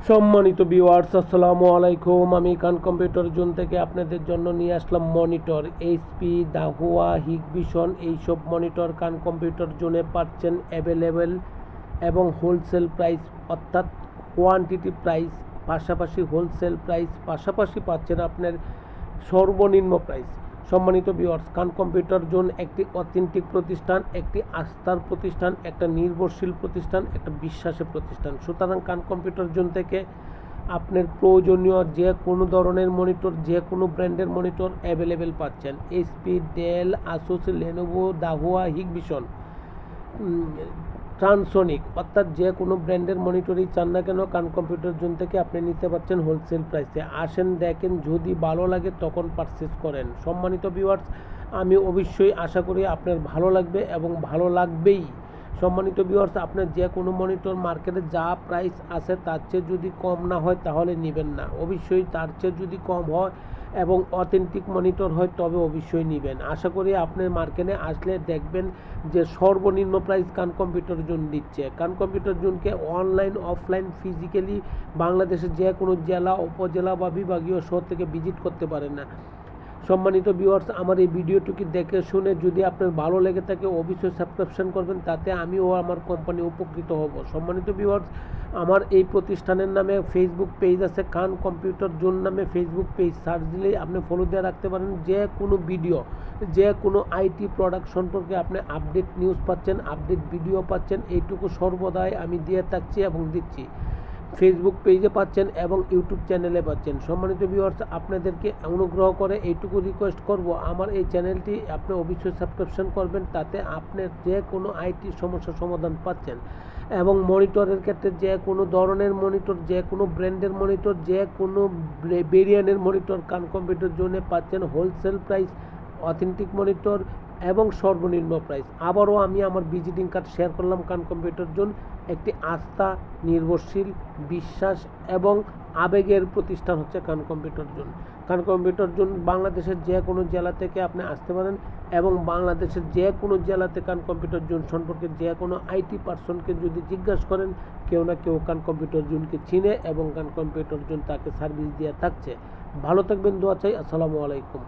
সম্মানিত ভিউয়ার্স, আসসালামু আলাইকুম। আমি খান কম্পিউটার জোন থেকে আপনাদের জন্য নিয়ে আসলাম মনিটর এইচপি, দাহুয়া, হিগভিশন। এইসব মনিটর খান কম্পিউটার জোনে পাচ্ছেন অ্যাভেলেবেল এবং হোলসেল প্রাইস, অর্থাৎ কোয়ান্টিটি প্রাইস পাশাপাশি হোলসেল প্রাইস পাশাপাশি পাচ্ছেন আপনার সর্বনিম্ন প্রাইস। সম্মানিত ভিউয়ার্স, খান কম্পিউটার জোন একটি অথেন্টিক প্রতিষ্ঠান, একটি আস্থার প্রতিষ্ঠান, একটা নির্ভরশীল প্রতিষ্ঠান, একটা বিশ্বাসের প্রতিষ্ঠান। সুতরাং খান কম্পিউটার জোন থেকে আপনার প্রয়োজনীয় যে কোনো ধরনের মনিটর, যে কোনো ব্র্যান্ডের মনিটর অ্যাভেলেবেল পাচ্ছেন। HP, Dell, Asus, Lenovo, Dahua, Hikvision, Transonic, অর্থাৎ যে কোনো ব্র্যান্ডের মনিটরই চান না কেন খান কম্পিউটার জোন থেকে আপনি নিতে পারছেন হোলসেল প্রাইসে। আসেন, দেখেন, যদি ভালো লাগে তখন পারচেস করেন। সম্মানিত ভিউয়ার্স, আমি অবশ্যই আশা করি আপনার ভালো লাগবে এবং ভালো লাগবেই। সম্মানিত ভিউয়ার্স, আপনার যে কোনো মনিটর মার্কেটে যা প্রাইস আছে তার চেয়ে যদি কম না হয় তাহলে নেবেন না। অবশ্যই তার চেয়ে যদি কম হয় এবং অথেন্টিক মনিটর হয় তবে অবশ্যই নেবেন। আশা করি আপনি মার্কেটে আসলে দেখবেন যে সর্বনিম্ন প্রাইস খান কম্পিউটার জোন দিচ্ছে। খান কম্পিউটার জোনকে অনলাইন, অফলাইন, ফিজিক্যালি বাংলাদেশের যে কোনো জেলা, উপজেলা বা বিভাগীয় শহর থেকে ভিজিট করতে পারেন না। সম্মানিত ভিউয়ার্স, আমার এই ভিডিওটুকু দেখে শুনে যদি আপনার ভালো লেগে থাকে অবশ্যই সাবস্ক্রিপশন করবেন, তাতে আমি ও আমার কোম্পানি উপকৃত হব। সম্মানিত ভিউয়ার্স, আমার এই প্রতিষ্ঠানের নামে ফেসবুক পেজ আছে, খান কম্পিউটার জোন নামে ফেসবুক পেজ সার্চ দিলেই আপনি ফলো দিয়ে রাখতে পারেন। যে কোনো ভিডিও, যে কোনো আইটি প্রোডাক্ট সম্পর্কে আপনি আপডেট নিউজ পাচ্ছেন, আপডেট ভিডিও পাচ্ছেন, এইটুকু সর্বদাই আমি দিয়ে থাকছি এবং দিচ্ছি। ফেসবুক পেজে পাচ্ছেন এবং ইউটিউব চ্যানেলে পাচ্ছেন। সম্মানিত ভিউয়ার্স, আপনাদেরকে অনুগ্রহ করে এইটুকু রিকোয়েস্ট করব, আমার এই চ্যানেলটি আপনি অবশ্যই সাবস্ক্রিপশন করবেন, তাতে আপনি যে কোনো আইটি সমস্যার সমাধান পাচ্ছেন। এবং মনিটরের ক্ষেত্রে যে কোনো ধরনের মনিটর, যে কোনো ব্র্যান্ডের মনিটর, যে কোনো ভেরিয়েন্টের মনিটর খান কম্পিউটার জোনে পাচ্ছেন হোলসেল প্রাইস, অথেন্টিক মনিটর এবং সর্বনিম্ন প্রাইস। আবারও আমি আমার ভিজিটিং কার্ড শেয়ার করলাম। খান কম্পিউটার জোন একটি আস্থা, নির্ভরশীল, বিশ্বাস এবং আবেগের প্রতিষ্ঠান হচ্ছে খান কম্পিউটার জোন। খান কম্পিউটার জোন বাংলাদেশের যে কোনো জেলা থেকে আপনি আসতে পারেন এবং বাংলাদেশের যে কোনো জেলাতে খান কম্পিউটার জোন সম্পর্কে যে কোনো আইটি পার্সনকে যদি জিজ্ঞাসা করেন, কেউ না কেউ খান কম্পিউটার জোনকে চিনে এবং খান কম্পিউটার জোন তাকে সার্ভিস দিয়ে থাকছে। ভালো থাকবেন, দোয়া চাই। আসসালামু আলাইকুম।